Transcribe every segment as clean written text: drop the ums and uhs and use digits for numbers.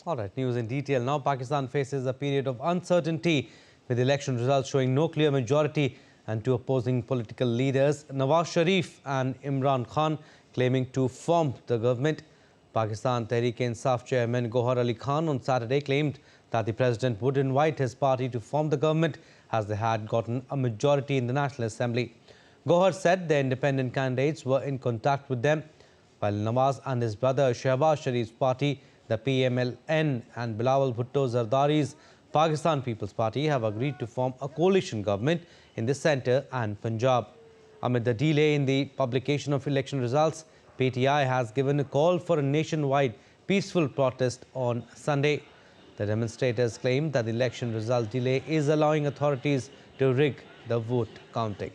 All right, news in detail. Now Pakistan faces a period of uncertainty with election results showing no clear majority and two opposing political leaders, Nawaz Sharif and Imran Khan, claiming to form the government. Pakistan Tehreek-e-Insaf chairman Gohar Ali Khan on Saturday claimed that the president would invite his party to form the government as they had gotten a majority in the National Assembly. Gohar said the independent candidates were in contact with them, while Nawaz and his brother Shehbaz Sharif's party, the PMLN, and Bilawal Bhutto Zardari's Pakistan People's Party have agreed to form a coalition government in the centre and Punjab. Amid the delay in the publication of election results, PTI has given a call for a nationwide peaceful protest on Sunday. The demonstrators claim that the election result delay is allowing authorities to rig the vote counting.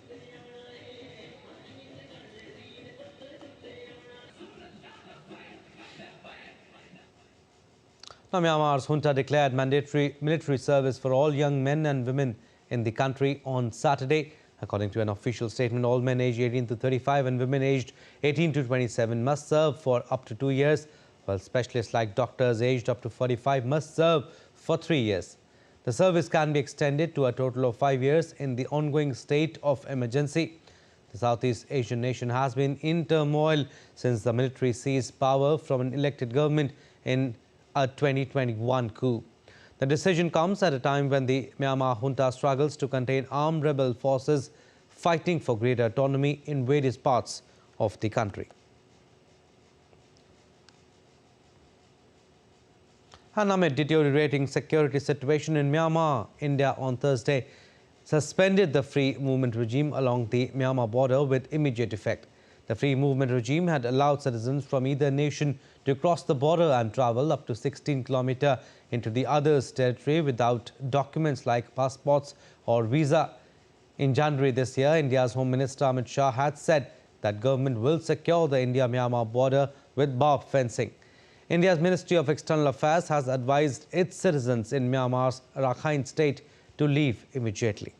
Now, Myanmar's junta declared mandatory military service for all young men and women in the country on Saturday. According to an official statement, all men aged 18 to 35 and women aged 18 to 27 must serve for up to 2 years, while specialists like doctors aged up to 45 must serve for 3 years. The service can be extended to a total of 5 years in the ongoing state of emergency. The Southeast Asian nation has been in turmoil since the military seized power from an elected government in a 2021 coup. The decision comes at a time when the Myanmar junta struggles to contain armed rebel forces fighting for greater autonomy in various parts of the country. And amid deteriorating security situation in Myanmar, India on Thursday suspended the free movement regime along the Myanmar border with immediate effect. The free movement regime had allowed citizens from either nation to cross the border and travel up to 16 kilometers into the other's territory without documents like passports or visa. In January this year, India's Home Minister Amit Shah had said that government will secure the India-Myanmar border with barbed fencing. India's Ministry of External Affairs has advised its citizens in Myanmar's Rakhine state to leave immediately.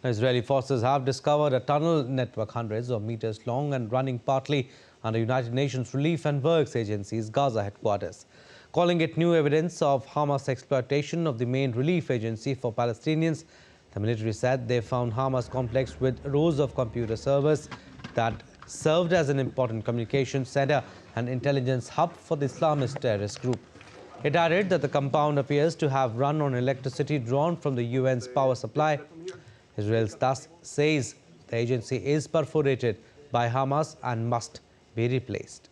Israeli forces have discovered a tunnel network hundreds of meters long and running partly under United Nations Relief and Works Agency's Gaza headquarters. Calling it new evidence of Hamas exploitation of the main relief agency for Palestinians, the military said they found Hamas complex with rows of computer servers that served as an important communication center and intelligence hub for the Islamist terrorist group. It added that the compound appears to have run on electricity drawn from the UN's power supply. Israel thus says the agency is perforated by Hamas and must be replaced.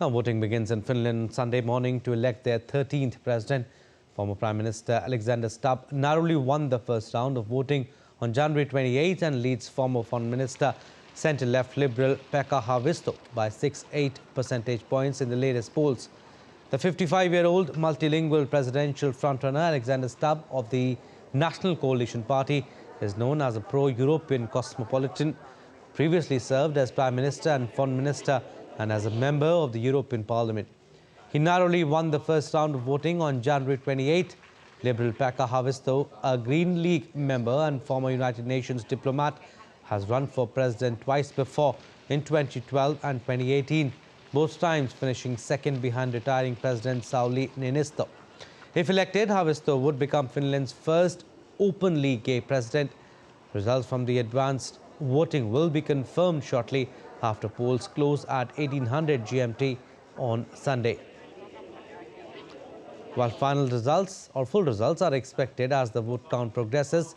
Now, voting begins in Finland Sunday morning to elect their 13th president. Former Prime Minister Alexander Stubb narrowly won the first round of voting on January 28 and leads former Foreign Minister centre-left Liberal Pekka Haavisto by 6.8 percentage points in the latest polls. The 55-year-old multilingual presidential frontrunner Alexander Stubb of the National Coalition Party is known as a pro-European cosmopolitan, previously served as Prime Minister and Foreign Minister and as a member of the European Parliament. He narrowly won the first round of voting on January 28. Liberal Pekka Haavisto, a Green League member and former United Nations diplomat, has run for president twice before, in 2012 and 2018. Both times finishing second behind retiring President Sauli Niinisto. If elected, Haavisto would become Finland's first openly gay president. Results from the advanced voting will be confirmed shortly after polls close at 1800 GMT on Sunday. While final results or full results are expected as the vote count progresses,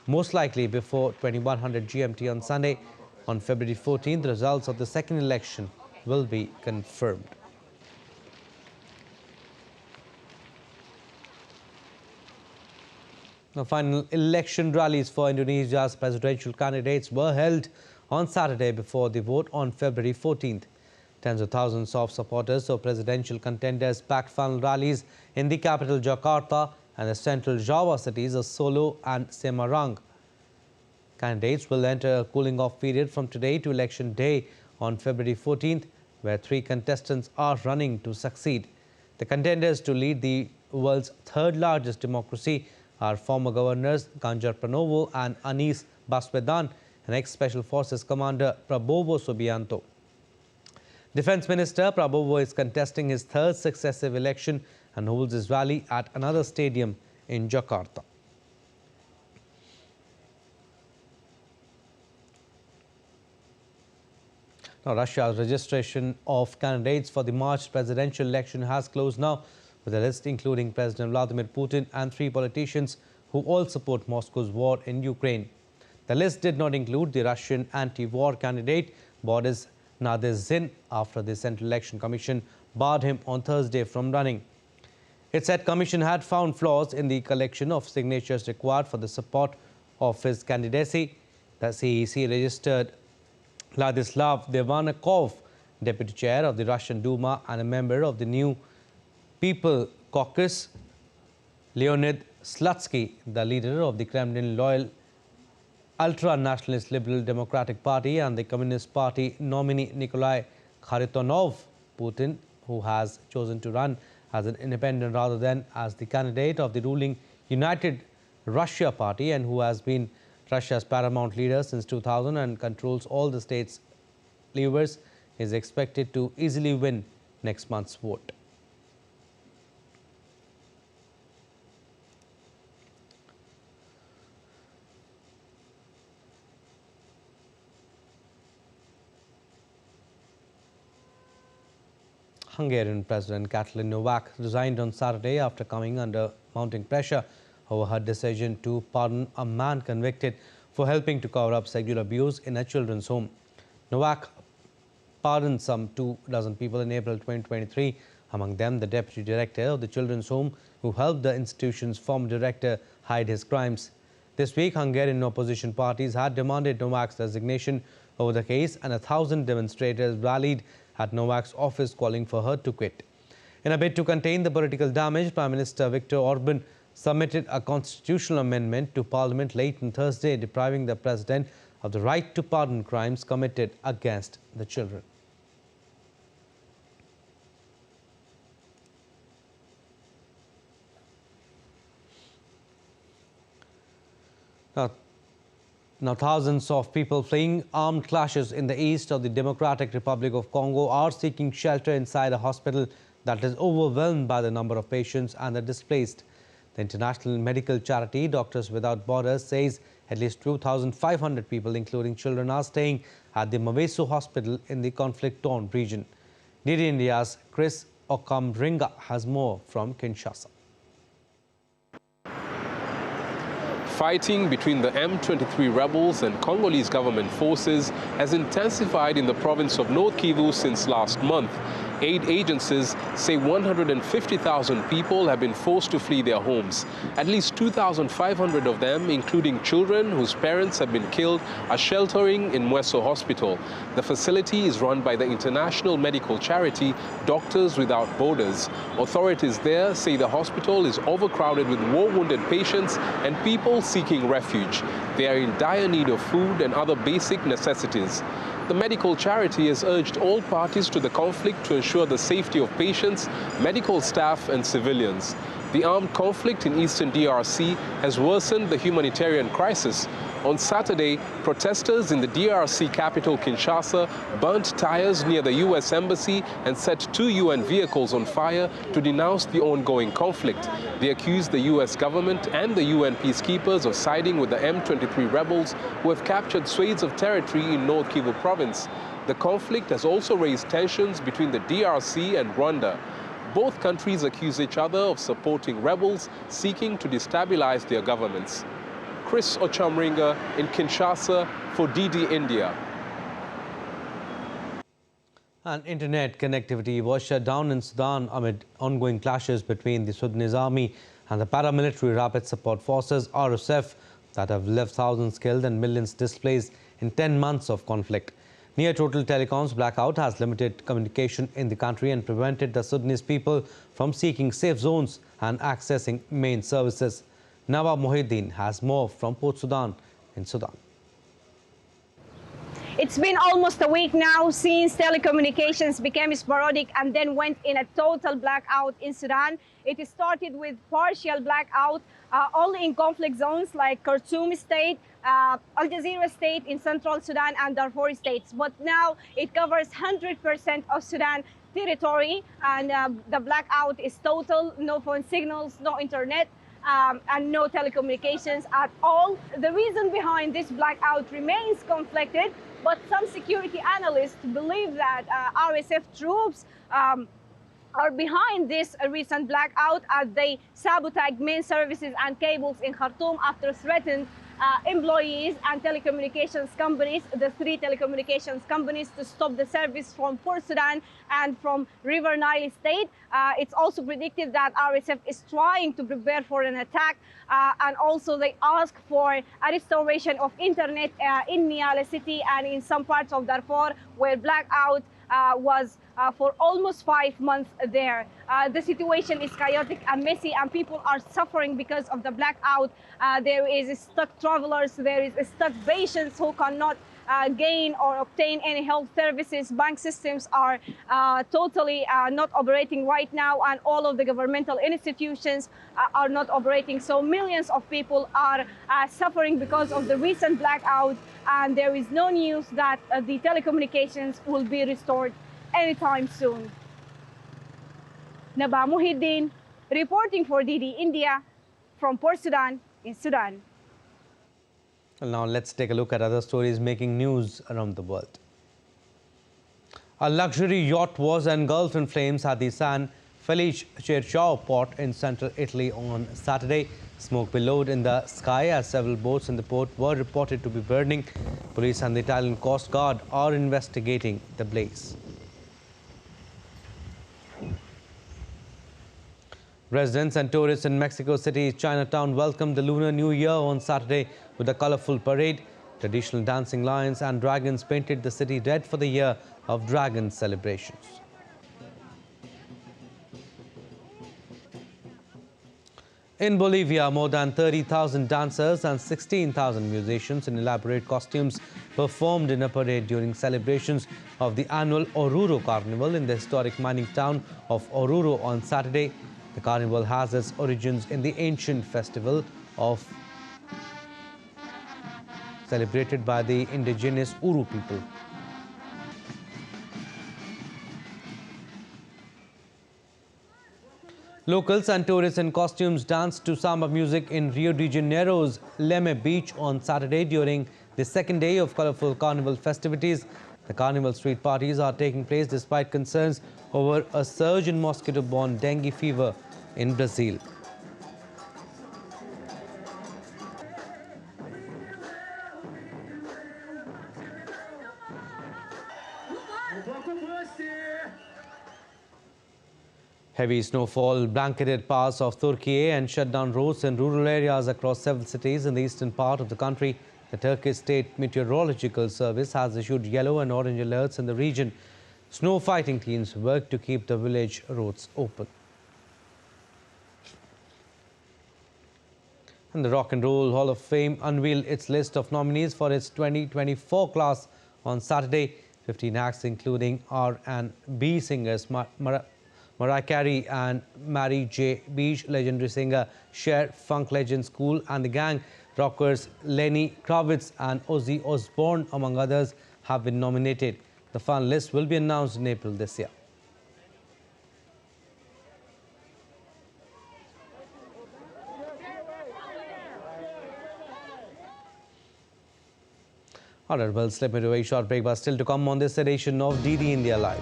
most likely before 2100 GMT on Sunday. On February 14th, the results of the second election will be confirmed. The final election rallies for Indonesia's presidential candidates were held on Saturday before the vote on February 14th. Tens of thousands of supporters of presidential contenders packed final rallies in the capital Jakarta and the central Java cities of Solo and Semarang. Candidates will enter a cooling-off period from today to election day on February 14th, where 3 contestants are running to succeed. The contenders to lead the world's third-largest democracy are former governors Ganjar Pranovo and Anis Baswedan and ex-Special Forces Commander Prabowo Subianto. Defence Minister Prabowo is contesting his third successive election and holds his rally at another stadium in Jakarta. Now, Russia's registration of candidates for the March presidential election has closed now, with a list including President Vladimir Putin and 3 politicians who all support Moscow's war in Ukraine. The list did not include the Russian anti-war candidate Boris Nadezhdin after the Central Election Commission barred him on Thursday from running. It said Commission had found flaws in the collection of signatures required for the support of his candidacy. The CEC registered Vladislav Devanakov, deputy chair of the Russian Duma and a member of the New People Caucus, Leonid Slutsky, the leader of the Kremlin-loyal ultra-nationalist Liberal Democratic Party, and the Communist Party nominee Nikolai Kharitonov. Putin, who has chosen to run as an independent rather than as the candidate of the ruling United Russia Party and who has been Russia's paramount leader since 2000 and controls all the state's levers, is expected to easily win next month's vote. Hungarian President Katalin Novak resigned on Saturday after coming under mounting pressure over her decision to pardon a man convicted for helping to cover up sexual abuse in a children's home. Novak pardoned some 24 people in April 2023, among them the deputy director of the children's home who helped the institution's former director hide his crimes. This week, Hungarian opposition parties had demanded Novak's resignation over the case, and 1,000 demonstrators rallied at Novak's office calling for her to quit. In a bid to contain the political damage, Prime Minister Viktor Orban submitted a constitutional amendment to Parliament late on Thursday, depriving the President of the right to pardon crimes committed against the children. Now, thousands of people fleeing armed clashes in the east of the Democratic Republic of Congo are seeking shelter inside a hospital that is overwhelmed by the number of patients and the displaced. The international medical charity Doctors Without Borders says at least 2,500 people, including children, are staying at the Maweso hospital in the conflict-torn region. DD India's Chris Okamringa has more from Kinshasa. Fighting between the M23 rebels and Congolese government forces has intensified in the province of North Kivu since last month. Aid agencies say 150,000 people have been forced to flee their homes. At least 2,500 of them, including children whose parents have been killed, are sheltering in Mweso Hospital. The facility is run by the international medical charity Doctors Without Borders. Authorities there say the hospital is overcrowded with war-wounded patients and people seeking refuge. They are in dire need of food and other basic necessities. The medical charity has urged all parties to the conflict to ensure the safety of patients, medical staff and civilians. The armed conflict in eastern DRC has worsened the humanitarian crisis. On Saturday, protesters in the DRC capital Kinshasa burnt tires near the U.S. embassy and set 2 UN vehicles on fire to denounce the ongoing conflict. They accused the U.S. government and the UN peacekeepers of siding with the M23 rebels who have captured swathes of territory in North Kivu province. The conflict has also raised tensions between the DRC and Rwanda. Both countries accuse each other of supporting rebels seeking to destabilize their governments. Chris Ochamringa in Kinshasa for DD India. And internet connectivity was shut down in Sudan amid ongoing clashes between the Sudanese army and the paramilitary Rapid Support Forces (RSF) that have left thousands killed and millions displaced in 10 months of conflict. Near-total telecoms blackout has limited communication in the country and prevented the Sudanese people from seeking safe zones and accessing main services. Nawab Mohiddin has more from Port Sudan in Sudan. It's been almost a week now since telecommunications became sporadic and then went in a total blackout in Sudan. It started with partial blackout only in conflict zones like Khartoum State, Al Jazeera State in central Sudan, and Darfur states. But now it covers 100% of Sudan territory, and the blackout is total. No phone signals, no internet, and no telecommunications at all. The reason behind this blackout remains conflicted, but some security analysts believe that RSF troops are behind this recent blackout as they sabotage main services and cables in Khartoum after threatened employees and telecommunications companies, the three telecommunications companies, to stop the service from Port Sudan and from River Nile State. It's also predicted that RSF is trying to prepare for an attack, and also they ask for a restoration of internet in Niala city and in some parts of Darfur where blackout was for almost 5 months there. The situation is chaotic and messy, and people are suffering because of the blackout. There is stuck travelers, there is stuck patients who cannot gain or obtain any health services. Bank systems are totally not operating right now, and all of the governmental institutions are not operating. So millions of people are suffering because of the recent blackout, and there is no news that the telecommunications will be restored anytime soon. Naba Muhyiddin, reporting for DD India from Port Sudan in Sudan. Well, now let's take a look at other stories making news around the world. A luxury yacht was engulfed in flames at the San Felice Cerciao port in central Italy on Saturday. Smoke billowed in the sky as several boats in the port were reported to be burning. Police and the Italian Coast Guard are investigating the blaze. Residents and tourists in Mexico City's Chinatown welcomed the Lunar New Year on Saturday with a colorful parade. Traditional dancing lions and dragons painted the city red for the Year of Dragon celebrations. In Bolivia, more than 30,000 dancers and 16,000 musicians in elaborate costumes performed in a parade during celebrations of the annual Oruro Carnival in the historic mining town of Oruro on Saturday. The carnival has its origins in the ancient festival of celebrated by the indigenous Uru people. Locals and tourists in costumes danced to samba music in Rio de Janeiro's Leme Beach on Saturday during the second day of colorful carnival festivities. The carnival street parties are taking place despite concerns over a surge in mosquito-borne dengue fever in Brazil. Heavy snowfall blanketed parts of Turkey and shut down roads in rural areas across several cities in the eastern part of the country. The Turkish State Meteorological Service has issued yellow and orange alerts in the region. Snow fighting teams work to keep the village roads open. And the Rock and Roll Hall of Fame unveiled its list of nominees for its 2024 class on Saturday. 15 acts including R&B singers Mariah Carey and Mary J. Blige, legendary singer Cher, funk legends Kool and the Gang, rockers Lenny Kravitz and Ozzy Osbourne, among others, have been nominated. The final list will be announced in April this year. All right, well, slip into a short break, but still to come on this edition of DD India Live.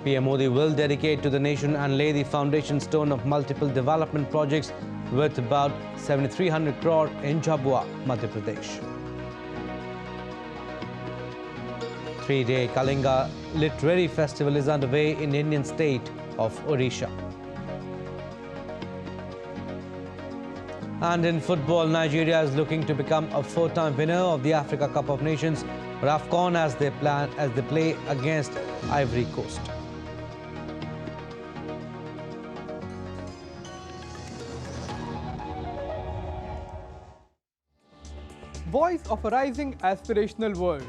PM Modi will dedicate to the nation and lay the foundation stone of multiple development projects worth about 7,300 crore in Jhabua, Madhya Pradesh. 3-day Kalinga Literary Festival is underway in Indian state of Odisha. And in football, Nigeria is looking to become a 4-time winner of the Africa Cup of Nations or AFCON as they play against Ivory Coast. Voice of a rising aspirational world.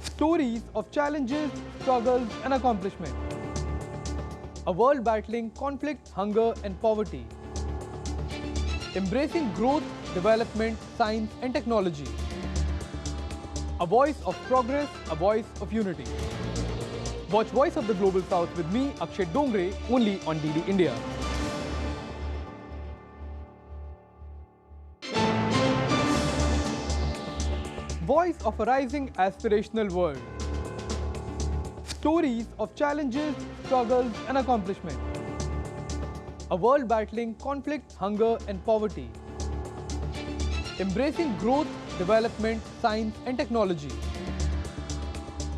Stories of challenges, struggles and accomplishment. A world battling conflict, hunger and poverty. Embracing growth, development, science and technology. A voice of progress, a voice of unity. Watch Voice of the Global South with me, Akshay Dongre, only on DD India. Voice of a rising aspirational world. Stories of challenges, struggles and accomplishment. A world battling conflict, hunger and poverty. Embracing growth, development, science and technology.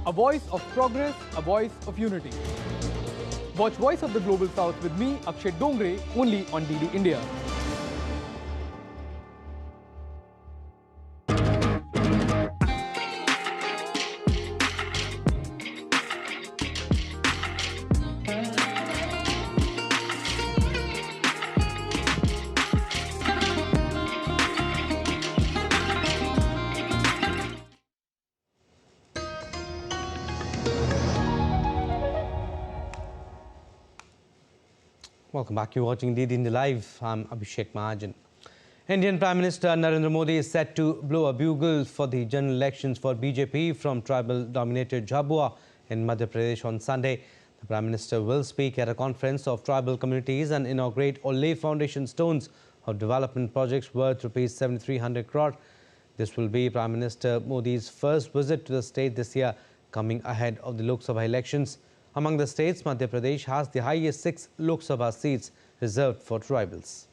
A voice of progress, a voice of unity. Watch Voice of the Global South with me, Akshay Dongre, only on DD India. Welcome back. You're watching DD India Live. I'm Abhishek Mahajan. Indian Prime Minister Narendra Modi is set to blow a bugle for the general elections for BJP from tribal-dominated Jhabua in Madhya Pradesh on Sunday. The Prime Minister will speak at a conference of tribal communities and inaugurate or lay foundation stones of development projects worth Rs 7,300 crore. This will be Prime Minister Modi's first visit to the state this year, coming ahead of the Lok Sabha elections. Among the states, Madhya Pradesh has the highest 6 Lok Sabha seats reserved for tribals.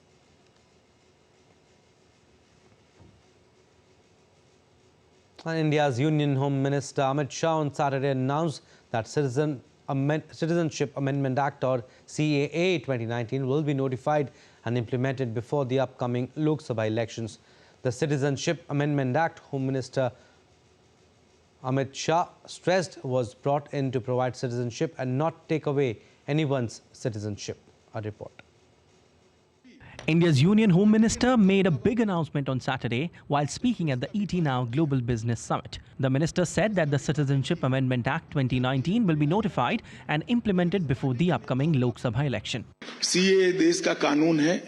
And India's Union Home Minister Amit Shah on Saturday announced that Citizenship Amendment Act or CAA 2019 will be notified and implemented before the upcoming Lok Sabha elections. The Citizenship Amendment Act, Home Minister Amit Shah stressed, was brought in to provide citizenship and not take away anyone's citizenship. A report. India's Union Home Minister made a big announcement on Saturday while speaking at the ET Now Global Business Summit. The minister said that the Citizenship Amendment Act 2019 will be notified and implemented before the upcoming Lok Sabha election. CAA देश का कानून है,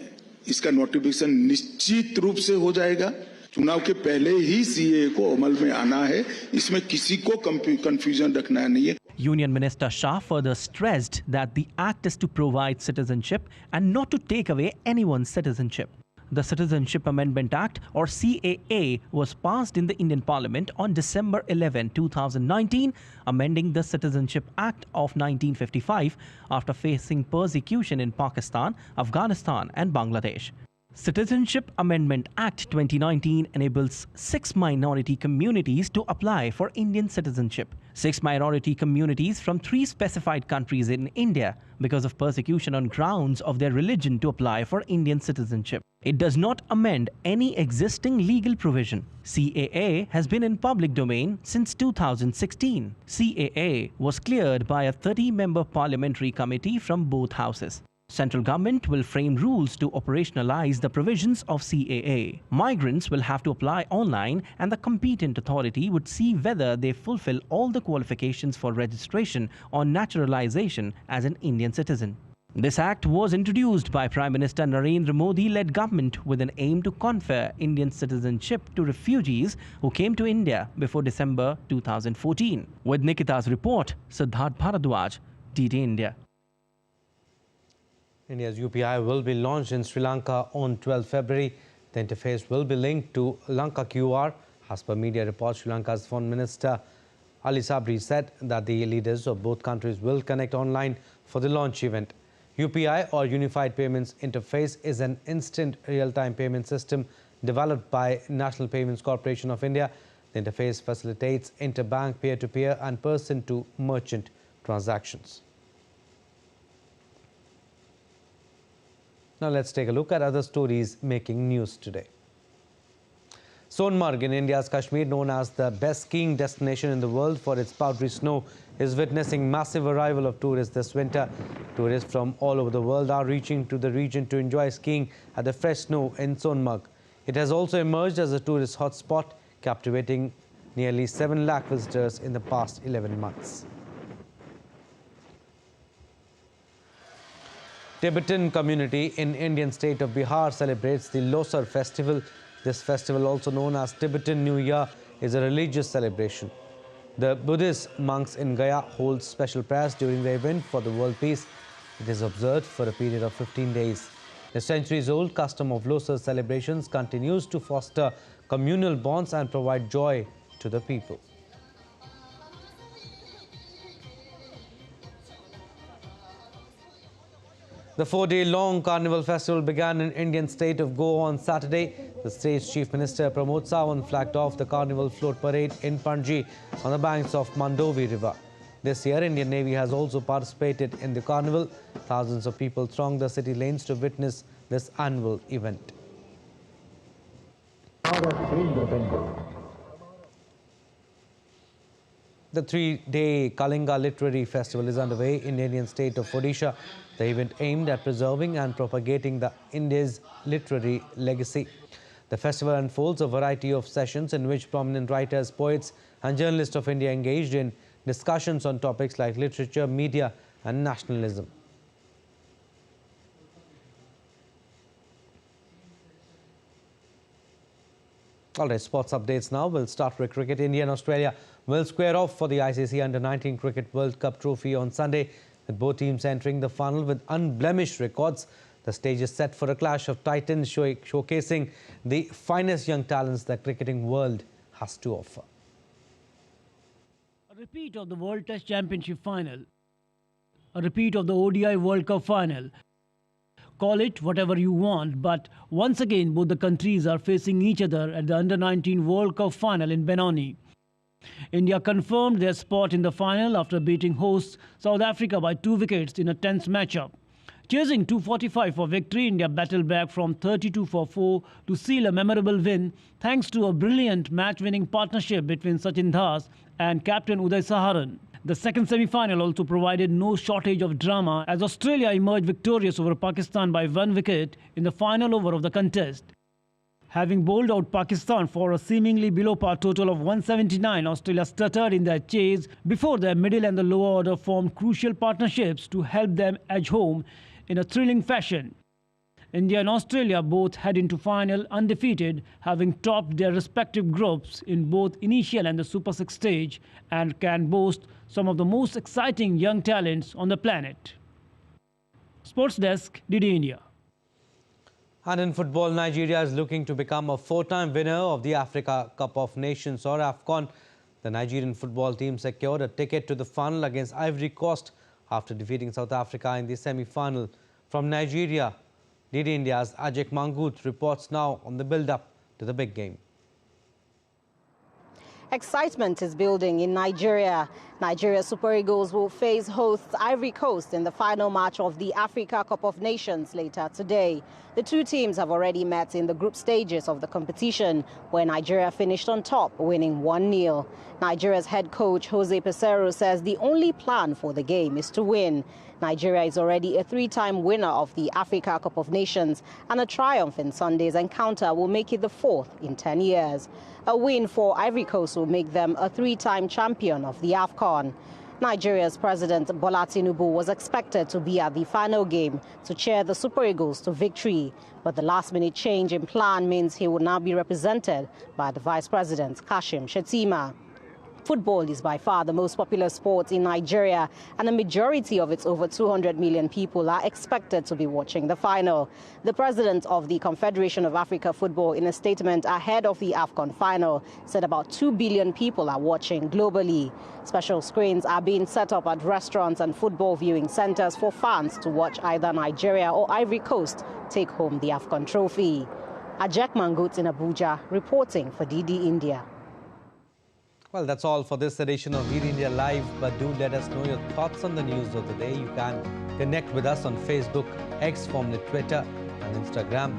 इसका notification निश्चित रूप से हो जाएगा. चुनाव के पहले ही सीएए को अमल में आना है, इसमें किसी को कंफ्यूजन रखना नहीं है. Union Minister Shah further stressed that the act is to provide citizenship and not to take away anyone's citizenship. The Citizenship Amendment Act or CAA was passed in the Indian Parliament on December 11, 2019, amending the Citizenship Act of 1955 after facing persecution in Pakistan, Afghanistan and Bangladesh. Citizenship Amendment Act 2019 enables 6 minority communities to apply for Indian citizenship. 6 minority communities from 3 specified countries in India because of persecution on grounds of their religion to apply for Indian citizenship. It does not amend any existing legal provision. CAA has been in public domain since 2016. CAA was cleared by a 30-member parliamentary committee from both houses. Central government will frame rules to operationalize the provisions of CAA. Migrants will have to apply online and the competent authority would see whether they fulfill all the qualifications for registration or naturalization as an Indian citizen. This act was introduced by Prime Minister Narendra Modi-led government with an aim to confer Indian citizenship to refugees who came to India before December 2014. With Nikita's report, Siddharth Bharadwaj, DD India. India's UPI will be launched in Sri Lanka on 12 February. The interface will be linked to Lanka QR. As per media reports, Sri Lanka's Foreign Minister Ali Sabri said that the leaders of both countries will connect online for the launch event. UPI or Unified Payments Interface is an instant real-time payment system developed by National Payments Corporation of India. The interface facilitates interbank, peer-to-peer and person-to-merchant transactions. Now let's take a look at other stories making news today. Sonmarg in India's Kashmir, known as the best skiing destination in the world for its powdery snow, is witnessing massive arrival of tourists this winter. Tourists from all over the world are reaching to the region to enjoy skiing at the fresh snow in Sonmarg. It has also emerged as a tourist hotspot, captivating nearly 7 lakh visitors in the past 11 months. Tibetan community in Indian state of Bihar celebrates the Losar festival. This festival, also known as Tibetan New Year, is a religious celebration. The Buddhist monks in Gaya hold special prayers during the event for the world peace. It is observed for a period of 15 days. The centuries-old custom of Losar celebrations continues to foster communal bonds and provide joy to the people. The 4-day-long Carnival festival began in Indian state of Goa on Saturday. The state's Chief Minister Pramod Sawant flagged off the Carnival float parade in Panji on the banks of Mandovi River. This year, Indian Navy has also participated in the Carnival. Thousands of people thronged the city lanes to witness this annual event. The 3-day Kalinga Literary Festival is underway in the Indian state of Odisha. The event aimed at preserving and propagating the India's literary legacy. The festival unfolds a variety of sessions in which prominent writers, poets and journalists of India engaged in discussions on topics like literature, media and nationalism. All right, sports updates now. We'll start with cricket. India and Australia will square off for the ICC Under-19 Cricket World Cup trophy on Sunday, with both teams entering the final with unblemished records. The stage is set for a clash of titans, showcasing the finest young talents the cricketing world has to offer. A repeat of the World Test Championship final. A repeat of the ODI World Cup final. Call it whatever you want, but once again both the countries are facing each other at the Under-19 World Cup Final in Benoni. India confirmed their spot in the final after beating hosts South Africa by 2 wickets in a tense matchup. Chasing 245 for victory, India battled back from 32 for 4 to seal a memorable win thanks to a brilliant match-winning partnership between Sachin Das and captain Uday Saharan. The second semi-final also provided no shortage of drama as Australia emerged victorious over Pakistan by 1 wicket in the final over of the contest. Having bowled out Pakistan for a seemingly below-par total of 179, Australia stuttered in their chase before their middle and the lower order formed crucial partnerships to help them edge home in a thrilling fashion. India and Australia both head into final undefeated, having topped their respective groups in both initial and the Super 6 stage, and can boast some of the most exciting young talents on the planet. Sports Desk, DD India. And in football, Nigeria is looking to become a 4-time winner of the Africa Cup of Nations or AFCON. The Nigerian football team secured a ticket to the final against Ivory Coast after defeating South Africa in the semi-final. From Nigeria, DD India's Ajak Mangut reports now on the build-up to the big game. Excitement is building in Nigeria. Nigeria Super Eagles will face hosts Ivory Coast in the final match of the Africa Cup of Nations later today. The two teams have already met in the group stages of the competition, where Nigeria finished on top, winning 1-0. Nigeria's head coach Jose Peseiro says the only plan for the game is to win. Nigeria is already a 3-time winner of the Africa Cup of Nations, and a triumph in Sunday's encounter will make it the 4th in 10 years. A win for Ivory Coast will make them a 3-time champion of the AFCON. Nigeria's President Bola Tinubu was expected to be at the final game to cheer the Super Eagles to victory, but the last-minute change in plan means he will now be represented by the Vice President Kashim Shettima. Football is by far the most popular sport in Nigeria, and a majority of its over 200 million people are expected to be watching the final. The president of the Confederation of Africa Football, in a statement ahead of the AFCON final, said about 2 billion people are watching globally. Special screens are being set up at restaurants and football viewing centers for fans to watch either Nigeria or Ivory Coast take home the AFCON trophy. Ajak Mangut in Abuja, reporting for DD India. Well, that's all for this edition of DD India Live, but do let us know your thoughts on the news of the day. You can connect with us on Facebook, X, formerly Twitter and Instagram.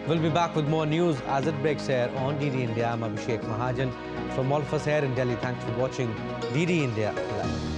We'll be back with more news as it breaks here on DD India. I'm Abhishek Mahajan. From all of us here in Delhi, thanks for watching DD India Live.